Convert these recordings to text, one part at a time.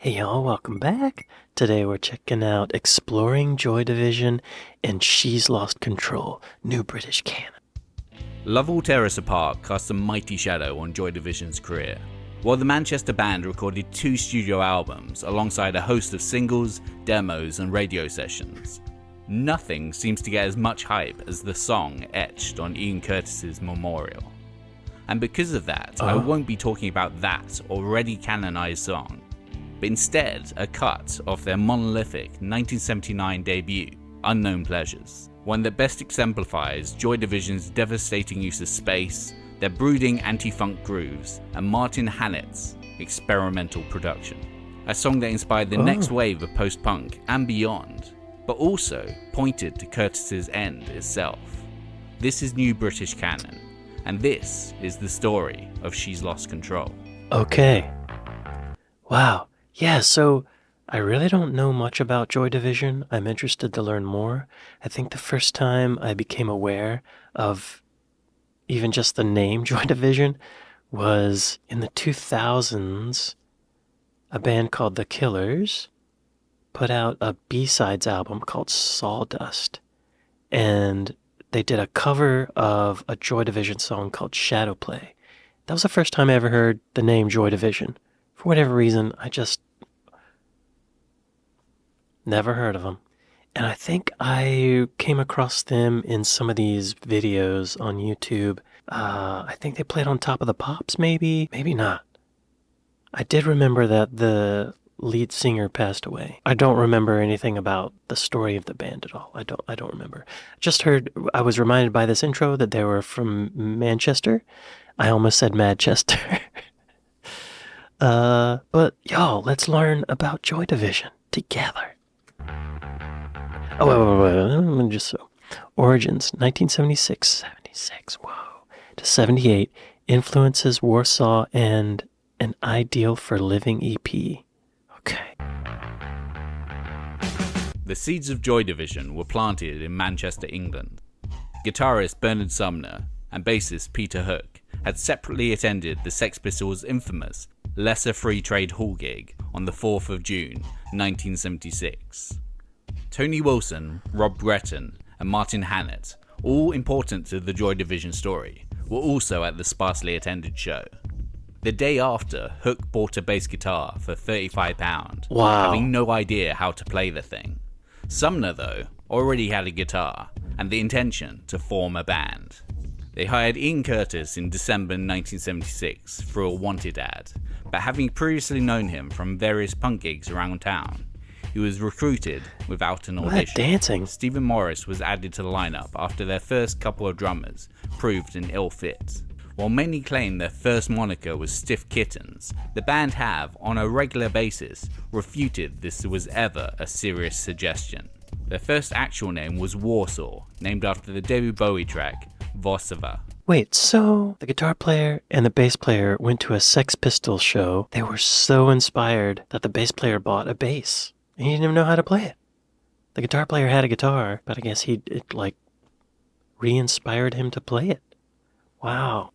Hey y'all, welcome back. Today we're checking out Exploring Joy Division and She's Lost Control, New British Canon. Love Will Tear Us Apart cast a mighty shadow on Joy Division's career. While the Manchester band recorded 2 studio albums alongside a host of singles, demos and radio sessions, nothing seems to get as much hype as the song etched on Ian Curtis's memorial. And because of that, I won't be talking about that already canonized song, but instead a cut of their monolithic 1979 debut, Unknown Pleasures, one that best exemplifies Joy Division's devastating use of space, their brooding anti-funk grooves, and Martin Hannett's experimental production. A song that inspired the next wave of post-punk and beyond, but also pointed to Curtis's end itself. This is New British Canon, and this is the story of She's Lost Control. Okay. Wow. Yeah, so I really don't know much about Joy Division. I'm interested to learn more. I think the first time I became aware of even just the name Joy Division was in the 2000s. A band called The Killers put out a B-sides album called Sawdust, and they did a cover of a Joy Division song called Shadow Play. That was the first time I ever heard the name Joy Division. For whatever reason, I just never heard of them. And I think I came across them in some of these videos on YouTube. I think they played on Top of the Pops, maybe not. I did remember that the lead singer passed away. I don't remember anything about the story of the band at all. I don't remember. Just heard, I was reminded by this intro that they were from Manchester. I almost said Manchester. But y'all, let's learn about Joy Division together. Wait. Just so. Origins, 1976, 76, whoa, to 78. Influences, Warsaw, and An Ideal for Living EP. Okay. The seeds of Joy Division were planted in Manchester, England. Guitarist Bernard Sumner and bassist Peter Hook had separately attended the Sex Pistols' infamous Lesser Free Trade Hall gig on the 4th of June, 1976. Tony Wilson, Rob Gretton, and Martin Hannett, all important to the Joy Division story, were also at the sparsely attended show. The day after, Hook bought a bass guitar for £35, having no idea how to play the thing. Sumner, though, already had a guitar and the intention to form a band. They hired Ian Curtis in December 1976 for a wanted ad, but having previously known him from various punk gigs around town, he was recruited without an audition. Dancing. Stephen Morris was added to the lineup after their first couple of drummers proved an ill fit. While many claim their first moniker was Stiff Kittens, the band have, on a regular basis, refuted this was ever a serious suggestion. Their first actual name was Warsaw, named after the David Bowie track Vosova. Wait, so the guitar player and the bass player went to a Sex Pistols show. They were so inspired that the bass player bought a bass. And he didn't even know how to play it. The guitar player had a guitar, but I guess it re-inspired him to play it. Wow.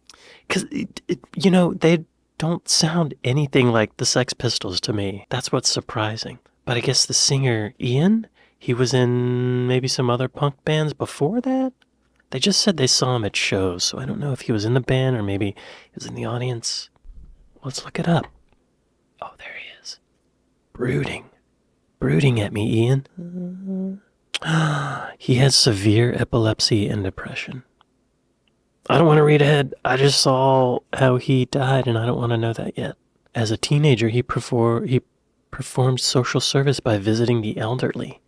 Because, they don't sound anything like the Sex Pistols to me. That's what's surprising. But I guess the singer, Ian, he was in maybe some other punk bands before that? They just said they saw him at shows, so I don't know if he was in the band or maybe he was in the audience. Let's look it up. Oh, there he is. Brooding at me, Ian. He has severe epilepsy and depression. I don't want to read ahead. I just saw how he died, and I don't want to know that yet. As a teenager, he performed social service by visiting the elderly.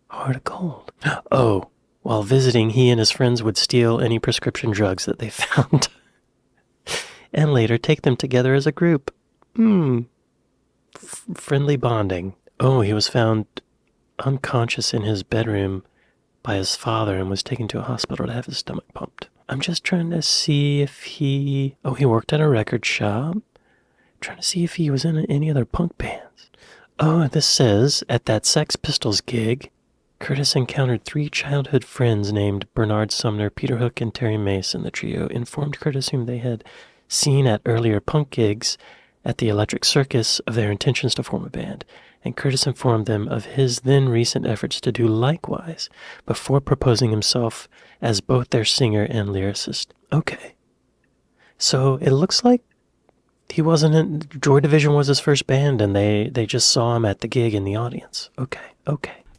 Heart of gold. Oh, while visiting, he and his friends would steal any prescription drugs that they found, and later take them together as a group. Friendly bonding. Oh, he was found unconscious in his bedroom by his father and was taken to a hospital to have his stomach pumped. I'm just trying to see if he worked at a record shop. Trying to see if he was in any other punk bands. Oh, this says, at that Sex Pistols gig, Curtis encountered 3 childhood friends named Bernard Sumner, Peter Hook, and Terry Mason. The trio informed Curtis, whom they had seen at earlier punk gigs, at the Electric Circus of their intentions to form a band, and Curtis informed them of his then recent efforts to do likewise before proposing himself as both their singer and lyricist. Okay. So it looks like he wasn't in... Joy Division was his first band, and they just saw him at the gig in the audience. Okay.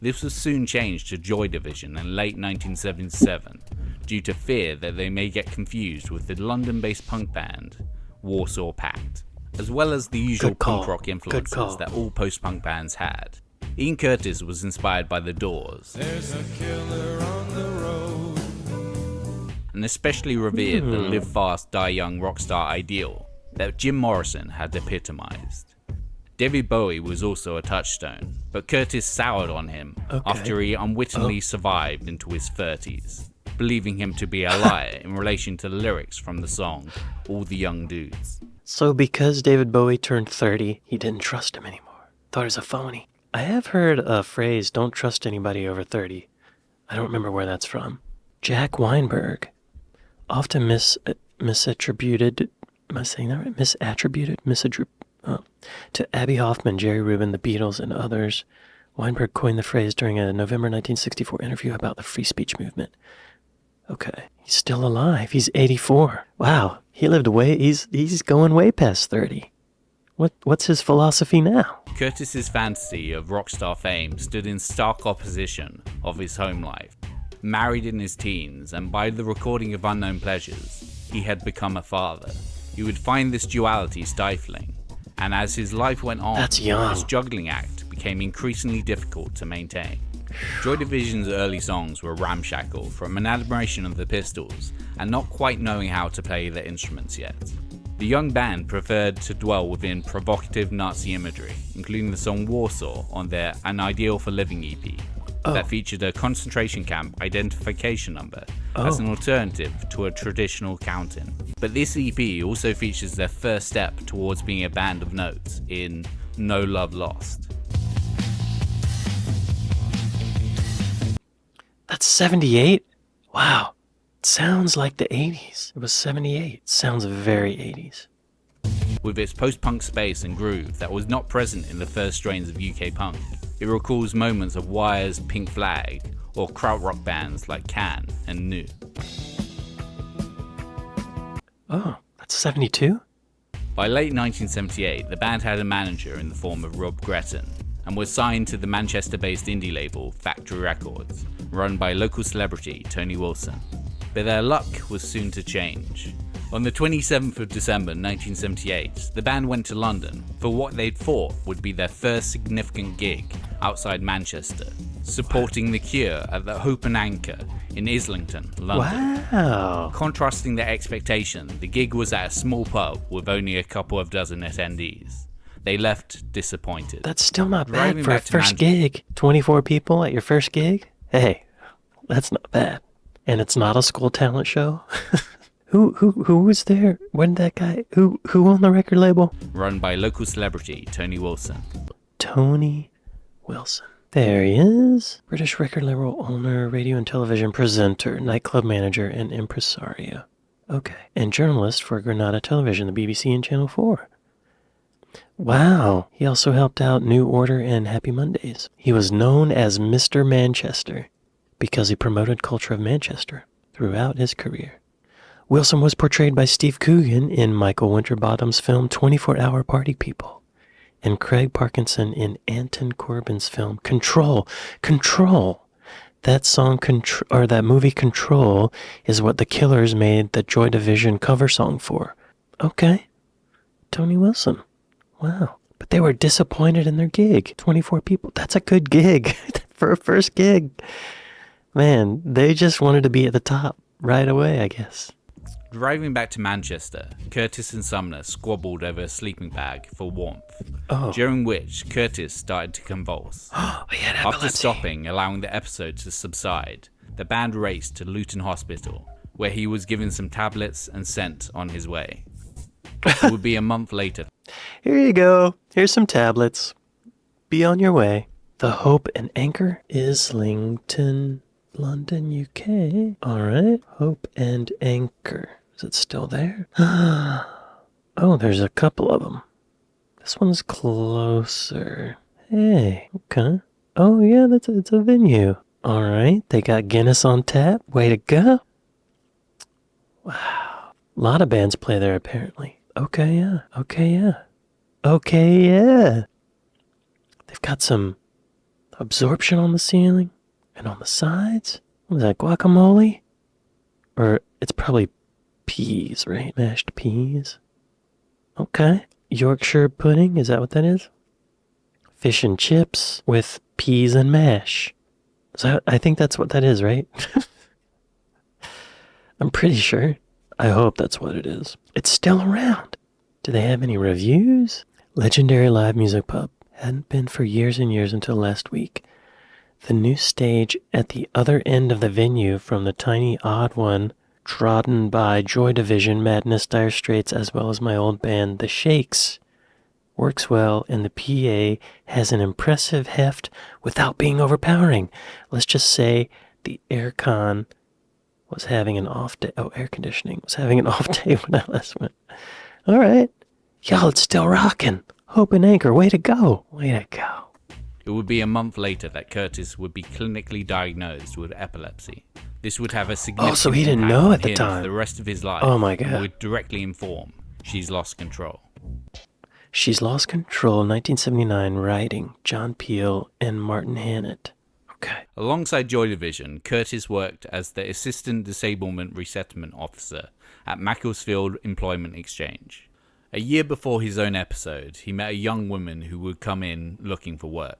This was soon changed to Joy Division in late 1977, due to fear that they may get confused with the London-based punk band Warsaw Pact, as well as the usual punk rock influences that all post-punk bands had. Ian Curtis was inspired by The Doors, There's a killer on the road, and especially revered the live fast, die young rock star ideal that Jim Morrison had epitomized. David Bowie was also a touchstone, but Curtis soured on him after he unwittingly survived into his 30s, believing him to be a liar in relation to the lyrics from the song All the Young Dudes. So because David Bowie turned 30, he didn't trust him anymore. Thought he was a phony. I have heard a phrase, don't trust anybody over 30. I don't remember where that's from. Jack Weinberg, often misattributed, am I saying that right? Misattributed to Abbey Hoffman, Jerry Rubin, the Beatles, and others. Weinberg coined the phrase during a November 1964 interview about the free speech movement. Okay, he's still alive. He's 84. Wow, he lived he's going way past 30. What's his philosophy now? Curtis's fantasy of rock star fame stood in stark opposition of his home life. Married in his teens, and by the recording of Unknown Pleasures, he had become a father. He would find this duality stifling, and as his life went on, That's young. his juggling act became increasingly difficult to maintain. Joy Division's early songs were ramshackle from an admiration of the Pistols and not quite knowing how to play their instruments yet. The young band preferred to dwell within provocative Nazi imagery, including the song Warsaw on their An Ideal for Living EP, that featured a concentration camp identification number as an alternative to a traditional count-in. But this EP also features their first step towards being a band of note in No Love Lost. That's 78? Wow. It sounds like the 80s. It was 78. Sounds very 80s. With its post-punk space and groove that was not present in the first strains of UK punk, it recalls moments of Wire's Pink Flag or krautrock bands like Can and New. Oh, that's 72? By late 1978, the band had a manager in the form of Rob Gretton and was signed to the Manchester-based indie label Factory Records, run by local celebrity Tony Wilson. But their luck was soon to change. On the 27th of December 1978, the band went to London for what they'd thought would be their first significant gig outside Manchester, supporting The Cure at the Hope and Anchor in Islington, London. Wow. Contrasting their expectation, the gig was at a small pub with only a couple of dozen attendees. They left disappointed. That's still not bad Driving for a back to first gig. 24 people at your first gig? Hey, that's not bad. And it's not a school talent show? Who was there? When that guy? Who owned the record label? Run by local celebrity Tony Wilson. Tony Wilson. There he is. British record label owner, radio and television presenter, nightclub manager, and impresario. Okay. And journalist for Granada Television, the BBC, and Channel 4. Wow. He also helped out New Order and Happy Mondays. He was known as Mr. Manchester because he promoted culture of Manchester throughout his career. Wilson was portrayed by Steve Coogan in Michael Winterbottom's film 24-Hour Party People, and Craig Parkinson in Anton Corbin's film Control. Control. That song, that movie Control, is what the Killers made the Joy Division cover song for. Okay. Tony Wilson. Wow. But they were disappointed in their gig. 24 people. That's a good gig for a first gig. Man, they just wanted to be at the top right away, I guess. Driving back to Manchester, Curtis and Sumner squabbled over a sleeping bag for warmth, during which Curtis started to convulse. After stopping, allowing the episode to subside, the band raced to Luton Hospital, where he was given some tablets and sent on his way. It would be a month later. Here you go. Here's some tablets. Be on your way. The Hope and Anchor, Islington, London, UK. All right. Hope and Anchor. Is it still there? Oh, there's a couple of them. This one's closer. Hey, okay. Oh yeah, it's a venue. All right, they got Guinness on tap. Way to go. Wow. A lot of bands play there apparently. Okay, yeah. Okay, yeah. Okay, yeah. They've got some absorption on the ceiling and on the sides. What is that, guacamole? Or it's probably peas, right? Mashed peas. Okay. Yorkshire pudding, is that what that is? Fish and chips with peas and mash. So I think that's what that is, right? I'm pretty sure. I hope that's what it is. It's still around. Do they have any reviews? Legendary live music pub. Hadn't been for years and years until last week. The new stage at the other end of the venue from the tiny odd one trodden by Joy Division, Madness, Dire Straits, as well as my old band, The Shakes, works well, and the PA has an impressive heft without being overpowering. Let's just say the aircon was having an off day. Oh, air conditioning was having an off day when I last went. All right. Y'all, it's still rocking. Hope and Anchor, way to go. Way to go. It would be a month later that Curtis would be clinically diagnosed with epilepsy. This would have a significant so he didn't impact know on at the him time. for the rest of his life. Oh my God. And would directly inform She's Lost Control. She's Lost Control, 1979, writing John Peel and Martin Hannett. Okay. Alongside Joy Division, Curtis worked as the Assistant Disablement Resettlement Officer at Macclesfield Employment Exchange. A year before his own episode, he met a young woman who would come in looking for work.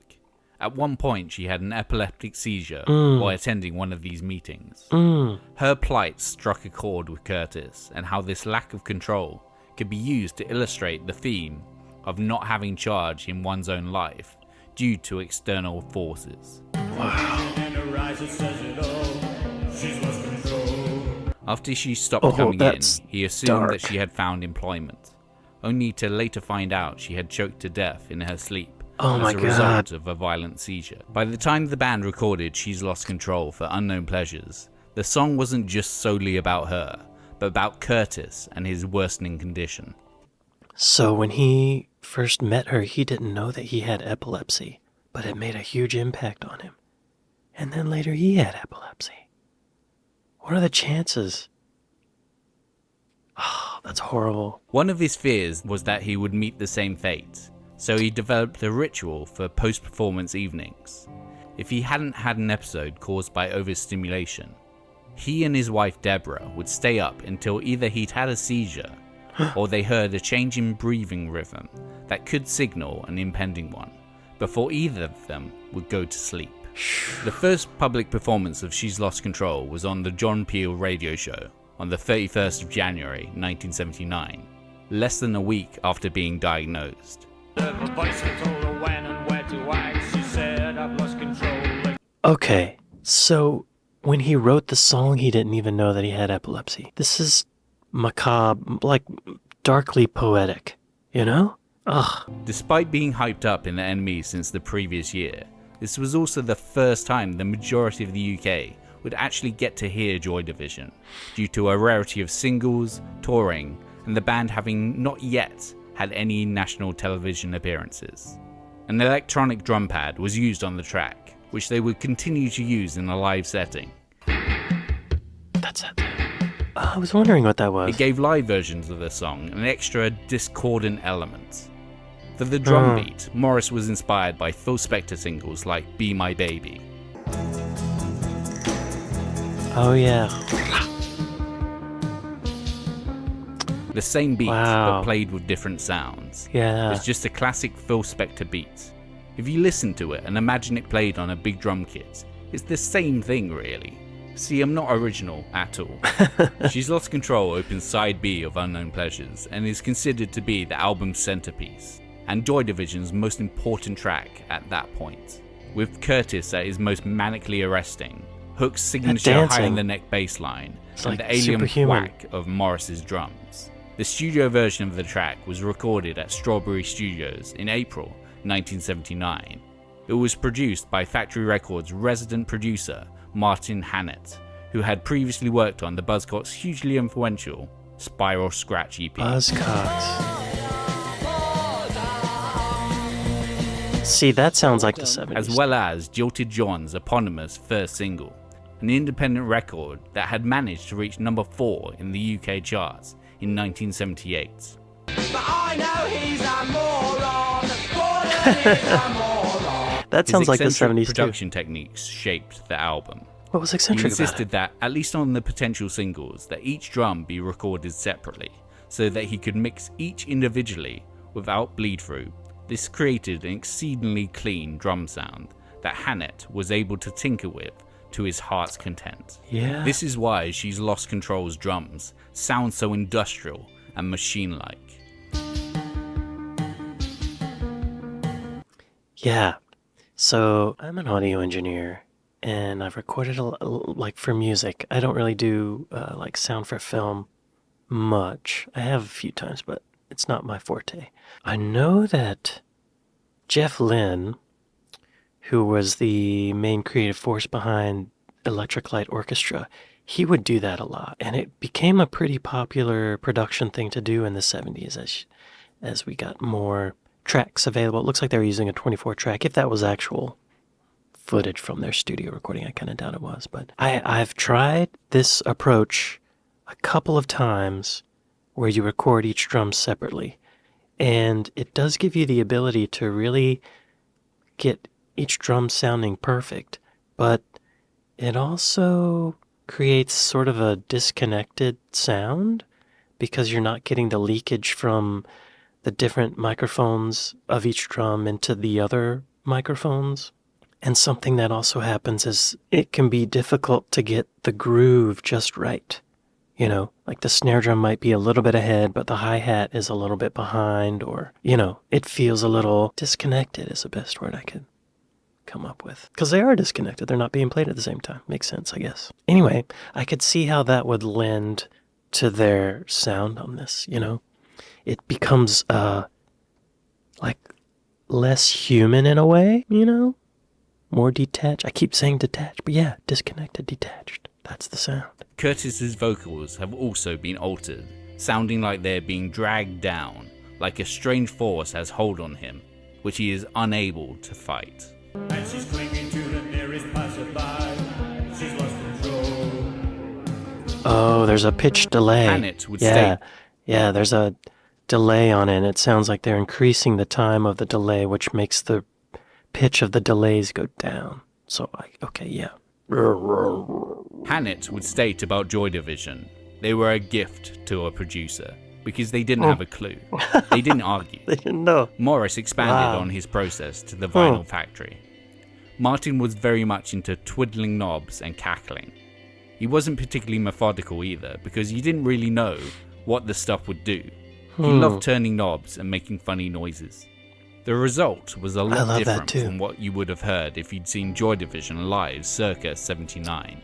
At one point, she had an epileptic seizure while attending one of these meetings. Her plight struck a chord with Curtis, and how this lack of control could be used to illustrate the theme of not having charge in one's own life due to external forces. After she stopped coming in, he assumed that she had found employment, only to later find out she had choked to death in her sleep as a result of a violent seizure. By the time the band recorded She's Lost Control for Unknown Pleasures, the song wasn't just solely about her, but about Curtis and his worsening condition. So when he first met her, he didn't know that he had epilepsy, but it made a huge impact on him. And then later he had epilepsy. What are the chances? Oh, that's horrible. One of his fears was that he would meet the same fate, so he developed a ritual for post-performance evenings. If he hadn't had an episode caused by overstimulation, he and his wife Deborah would stay up until either he'd had a seizure or they heard a change in breathing rhythm that could signal an impending one, before either of them would go to sleep. The first public performance of She's Lost Control was on the John Peel radio show on the 31st of January 1979, less than a week after being diagnosed. Okay, so when he wrote the song, he didn't even know that he had epilepsy. This is macabre, like darkly poetic, you know? Ugh. Despite being hyped up in the NME since the previous year, this was also the first time the majority of the UK would actually get to hear Joy Division, due to a rarity of singles, touring, and the band having not yet had any national television appearances. An electronic drum pad was used on the track, which they would continue to use in a live setting. That's it. I was wondering what that was. It gave live versions of the song an extra discordant element. For the drum beat, Morris was inspired by Phil Spector singles like Be My Baby. Oh yeah. The same beat, Wow. but played with different sounds. Yeah. It's just a classic Phil Spector beat. If you listen to it and imagine it played on a big drum kit, it's the same thing really. See, I'm not original at all. She's Lost Control opens side B of Unknown Pleasures and is considered to be the album's centerpiece, and Joy Division's most important track at that point. With Curtis at his most manically arresting, Hook's signature high-in-the-neck bass line, and like the alien superhuman. whack of Morris's drums. The studio version of the track was recorded at Strawberry Studios in April 1979. It was produced by Factory Records' resident producer, Martin Hannett, who had previously worked on the Buzzcocks' hugely influential Spiral Scratch EP. Buzzcocks. See, that sounds like the 70s. as well as Jilted John's eponymous first single, an independent record that had managed to reach number 4 in the UK charts in 1978. But I know he's a moron. Gordon is a moron. That sounds His like the eccentric 70s too. production techniques shaped the album. What was He eccentric about insisted it? that, at least on the potential singles, that each drum be recorded separately, so that he could mix each individually without bleed through. This created an exceedingly clean drum sound that Hannett was able to tinker with to his heart's content. Yeah. This is why She's Lost Control's drums sound so industrial and machine-like. Yeah. So I'm an audio engineer, and I've recorded like for music. I don't really do like sound for film much. I have a few times, but it's not my forte. I know that Jeff Lynne, who was the main creative force behind Electric Light Orchestra, he would do that a lot, and it became a pretty popular production thing to do in the 70s as we got more tracks available. It looks like they were using a 24 track. If that was actual footage from their studio recording, I kind of doubt it was. But I've tried this approach a couple of times where you record each drum separately. And it does give you the ability to really get each drum sounding perfect. But it also creates sort of a disconnected sound because you're not getting the leakage from the different microphones of each drum into the other microphones. And something that also happens is it can be difficult to get the groove just right. You know, like the snare drum might be a little bit ahead, but the hi-hat is a little bit behind, or, you know, it feels a little disconnected is the best word I could come up with. Because they are disconnected. They're not being played at the same time. Makes sense, I guess. Anyway, I could see how that would lend to their sound on this, you know? It becomes, like, less human in a way, you know? More detached. I keep saying detached, but yeah, disconnected, detached. That's the sound. Curtis's vocals have also been altered, sounding like they're being dragged down, like a strange force has hold on him, which he is unable to fight. And she's clinging to the nearest passerby. She's lost control. Oh, there's a pitch delay. Hannett would yeah, state- yeah, there's a delay on it. And it sounds like they're increasing the time of the delay, which makes the pitch of the delays go down. So, okay, yeah. Hannett would state about Joy Division, they were a gift to a producer, because they didn't have a clue. They didn't argue. They didn't know. Morris expanded Wow. on his process to the vinyl factory. Martin was very much into twiddling knobs and cackling. He wasn't particularly methodical either, because he didn't really know what the stuff would do. He loved turning knobs and making funny noises. The result was a lot love that different too. from what you would have heard if you'd seen Joy Division live circa 79.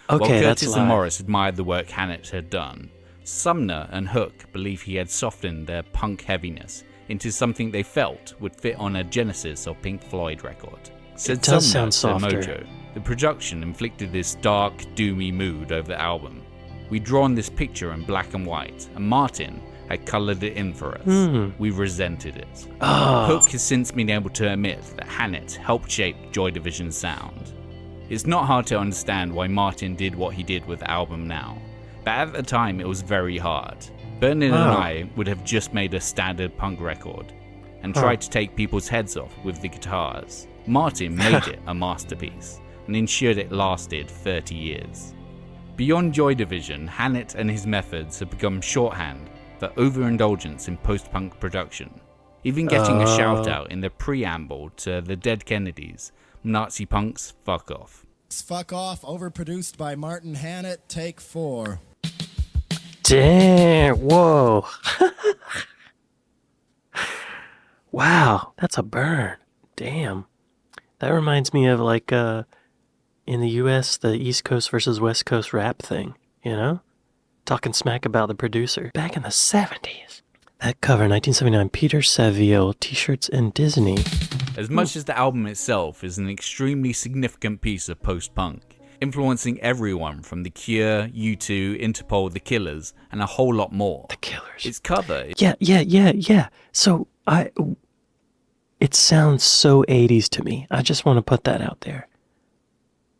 While Okay, that's Curtis live. and Morris admired the work Hannett had done, Sumner and Hook believed he had softened their punk heaviness into something they felt would fit on a Genesis or Pink Floyd record. Said It does Sumner sound to softer. Mojo, the production inflicted this dark, doomy mood over the album. We'd drawn this picture in black and white, and Martin had coloured it in for us. We resented it. Oh, Hook has since been able to admit that Hannett helped shape Joy Division's sound. It's not hard to understand why Martin did what he did with the album now, but at the time it was very hard. Bernard and Wow. I would have just made a standard punk record and tried to take people's heads off with the guitars. Martin made it a masterpiece and ensured it lasted 30 years. Beyond Joy Division, Hannett and his methods have become shorthand for overindulgence in post-punk production, even getting a shout out in the preamble to The Dead Kennedys, Nazi punks, fuck off. Fuck Off, overproduced by Martin Hannett, take 4. damn. Whoa. Wow, that's a burn. Damn. That reminds me of like in the US, the East Coast versus West Coast rap thing, you know? Talking smack about the producer. Back in the 70s. That cover, 1979, Peter Saville, T-shirts and Disney. As much as the album itself is an extremely significant piece of post-punk, influencing everyone from The Cure, U2, Interpol, The Killers, and a whole lot more. The Killers. Its cover Yeah. So it sounds so 80s to me. I just want to put that out there.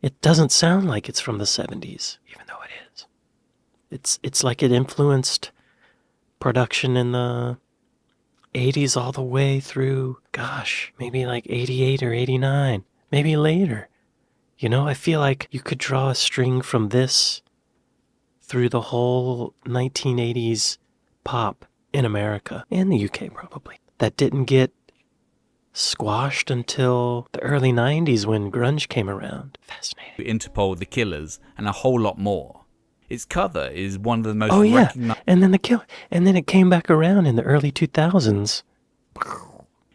It doesn't sound like it's from the 70s, even though it is. It's like it influenced production in the 80s all the way through, gosh, maybe like 88 or 89, maybe later. You know, I feel like you could draw a string from this through the whole 1980s pop in America and the UK probably. That didn't get squashed until the early 90s when grunge came around. Fascinating. Interpol, The Killers, and a whole lot more. Its cover is one of the most And then and then it came back around in the early 2000s.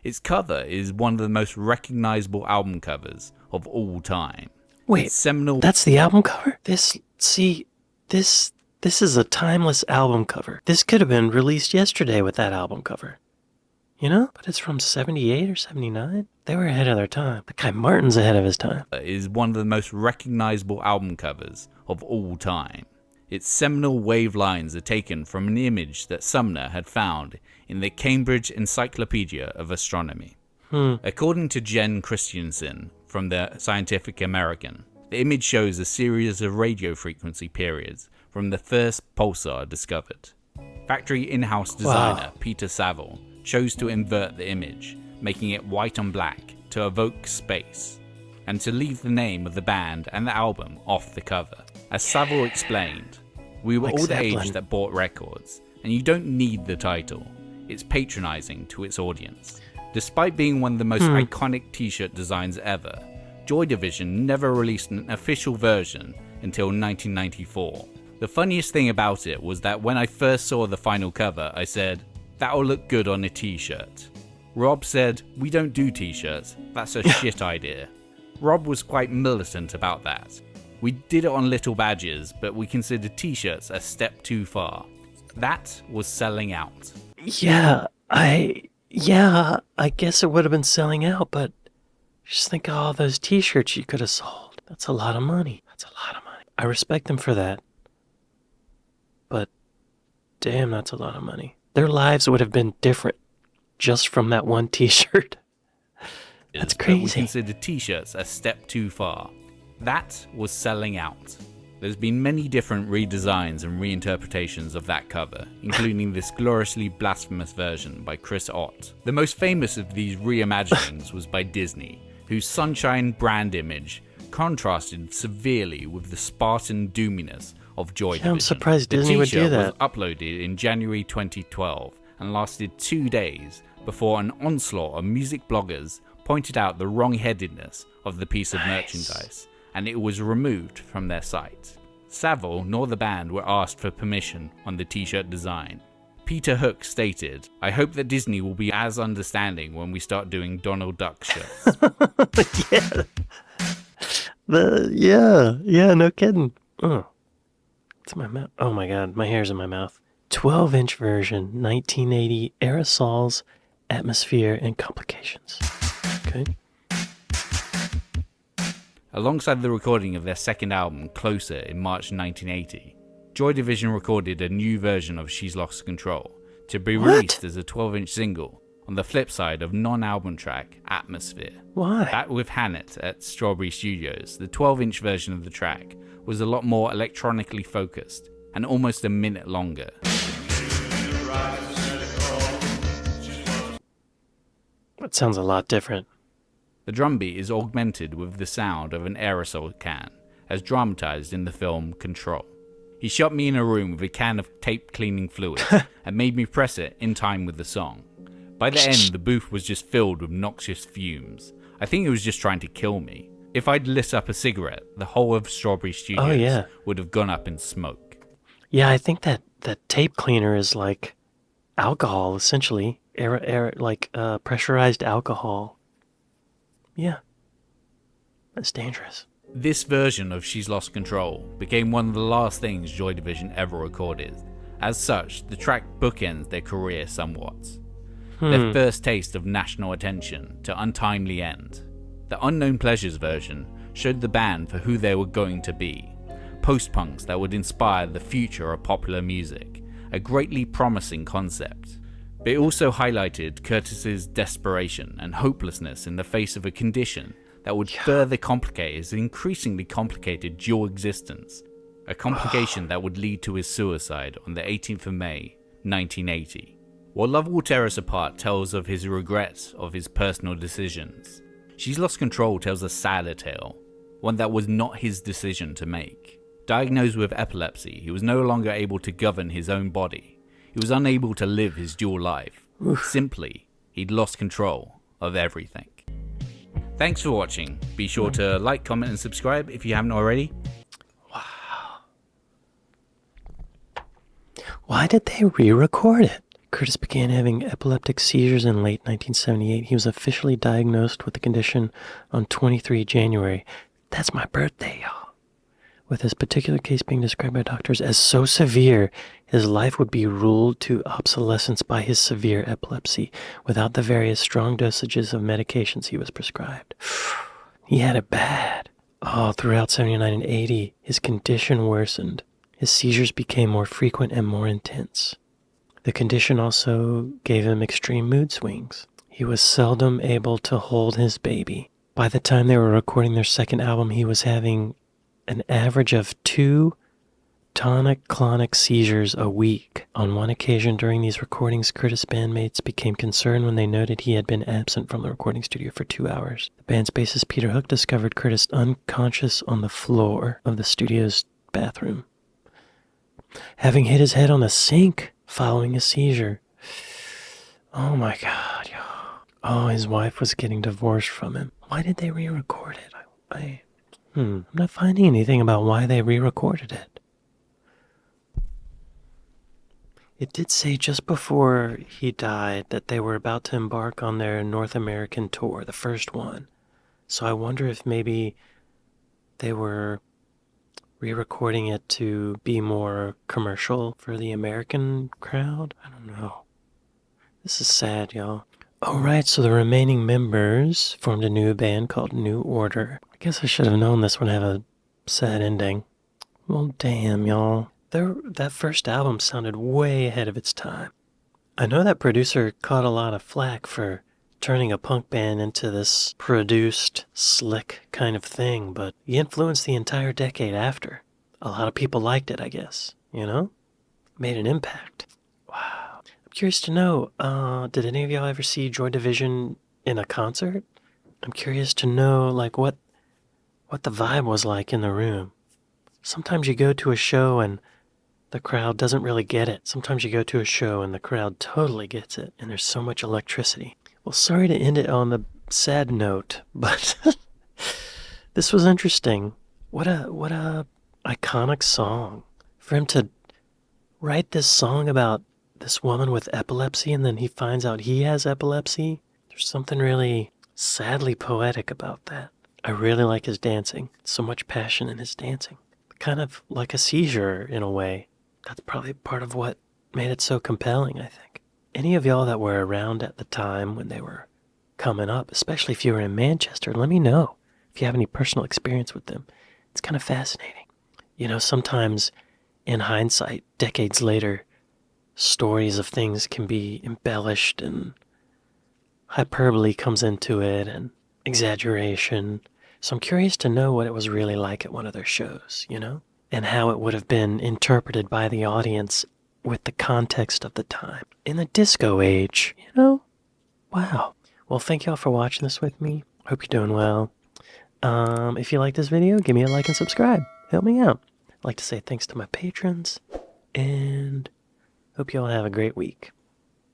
Its cover is one of the most recognizable album covers of all time. Wait, Its seminal that's the album cover? This is a timeless album cover. This could have been released yesterday with that album cover. You know? But it's from 78 or 79? They were ahead of their time. The guy Martin's ahead of his time. is one of the most recognizable album covers of all time. Its seminal wave lines are taken from an image that Sumner had found in the Cambridge Encyclopedia of Astronomy. According to Jen Christensen from the Scientific American, the image shows a series of radio frequency periods from the first pulsar discovered. Factory in-house designer Peter Saville chose to invert the image, making it white on black to evoke space, and to leave the name of the band and the album off the cover. As Saville explained, we were Like all the Zeppelin. age that bought records, and you don't need the title. It's patronizing to its audience. Despite being one of the most iconic t-shirt designs ever, Joy Division never released an official version until 1994. The funniest thing about it was that when I first saw the final cover, I said, "That'll look good on a t-shirt." Rob said, "We don't do t-shirts, that's a shit idea." Rob was quite militant about that. We did it on little badges, but we considered t-shirts a step too far. That was selling out. Yeah, I guess it would have been selling out, but just think of all those t-shirts you could have sold. That's a lot of money. I respect them for that. But damn, that's a lot of money. Their lives would have been different just from that one t-shirt. That's But we crazy. considered t-shirts a step too far. That was selling out. There's been many different redesigns and reinterpretations of that cover, including this gloriously blasphemous version by Chris Ott. The most famous of these reimaginings was by Disney, whose sunshine brand image contrasted severely with the Spartan doominess of Joy Division. I'm surprised The Disney would do t-shirt that. was uploaded in January 2012 and lasted 2 days before an onslaught of music bloggers pointed out the wrong-headedness of the piece of merchandise, and it was removed from their site. Saville nor the band were asked for permission on the t-shirt design. Peter Hook stated, "I hope that Disney will be as understanding when we start doing Donald Duck shirts." Yeah, no kidding. Oh, it's my mouth. Oh my god, my hair's in my mouth. 12-inch version, 1980 aerosols, atmosphere, and complications. Okay. Alongside the recording of their second album, Closer, in March 1980, Joy Division recorded a new version of She's Lost Control to be released as a 12-inch single on the flip side of non-album track Atmosphere. Why? Back with Hannett at Strawberry Studios, the 12-inch version of the track was a lot more electronically focused and almost a minute longer. That sounds a lot different. The drum beat is augmented with the sound of an aerosol can, as dramatized in the film Control. He shut me in a room with a can of tape cleaning fluid and made me press it in time with the song. By the end, the booth was just filled with noxious fumes. I think it was just trying to kill me. If I'd lit up a cigarette, the whole of Strawberry Studios would have gone up in smoke. Yeah, I think that tape cleaner is like alcohol, essentially. Pressurized alcohol. Yeah. That's dangerous. This version of She's Lost Control became one of the last things Joy Division ever recorded. As such, the track bookends their career somewhat. Their first taste of national attention to untimely end. The Unknown Pleasures version showed the band for who they were going to be. Post-punks that would inspire the future of popular music, a greatly promising concept. But it also highlighted Curtis's desperation and hopelessness in the face of a condition that would further complicate his increasingly complicated dual existence, a complication that would lead to his suicide on the 18th of May, 1980. While Love Will Tear Us Apart tells of his regrets of his personal decisions, She's Lost Control tells a sadder tale, one that was not his decision to make. Diagnosed with epilepsy, he was no longer able to govern his own body. He was unable to live his dual life. Simply, he'd lost control of everything. Thanks for watching. Be sure to like, comment, and subscribe if you haven't already. Wow. Why did they re-record it? Curtis began having epileptic seizures in late 1978. He was officially diagnosed with the condition on 23 January. That's my birthday, y'all. With this particular case being described by doctors as so severe, his life would be ruled to obsolescence by his severe epilepsy, without the various strong dosages of medications he was prescribed. He had it bad. Oh, throughout 79 and 80, his condition worsened. His seizures became more frequent and more intense. The condition also gave him extreme mood swings. He was seldom able to hold his baby. By the time they were recording their second album, he was having an average of 2 tonic-clonic seizures a week. On one occasion during these recordings, Curtis' bandmates became concerned when they noted he had been absent from the recording studio for 2 hours. The band's bassist Peter Hook discovered Curtis unconscious on the floor of the studio's bathroom, having hit his head on the sink following a seizure. Oh my God, y'all. Oh, his wife was getting divorced from him. Why did they re-record it? I'm not finding anything about why they re-recorded it. It did say just before he died that they were about to embark on their North American tour, the first one. So I wonder if maybe they were re-recording it to be more commercial for the American crowd. I don't know. This is sad, y'all. Oh, right, so the remaining members formed a new band called New Order. I guess I should have known this would have a sad ending. Well, damn, y'all. That first album sounded way ahead of its time. I know that producer caught a lot of flack for turning a punk band into this produced, slick kind of thing, but he influenced the entire decade after. A lot of people liked it, I guess, you know? Made an impact. Wow. I'm curious to know, did any of y'all ever see Joy Division in a concert? I'm curious to know, like, what the vibe was like in the room. Sometimes you go to a show and the crowd doesn't really get it. Sometimes you go to a show and the crowd totally gets it, and there's so much electricity. Well, sorry to end it on the sad note, but this was interesting. What a iconic song. For him to write this song about this woman with epilepsy, and then he finds out he has epilepsy. There's something really sadly poetic about that. I really like his dancing. So much passion in his dancing. Kind of like a seizure in a way. That's probably part of what made it so compelling, I think. Any of y'all that were around at the time when they were coming up, especially if you were in Manchester, let me know if you have any personal experience with them. It's kind of fascinating. You know, sometimes in hindsight, decades later, stories of things can be embellished and hyperbole comes into it and exaggeration. So I'm curious to know what it was really like at one of their shows, you know? And how it would have been interpreted by the audience with the context of the time. In the disco age, you know? Wow. Well, thank y'all for watching this with me. Hope you're doing well. If you like this video, give me a like and subscribe. Help me out. I'd like to say thanks to my patrons, and hope you all have a great week.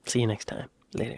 See you next time. Later.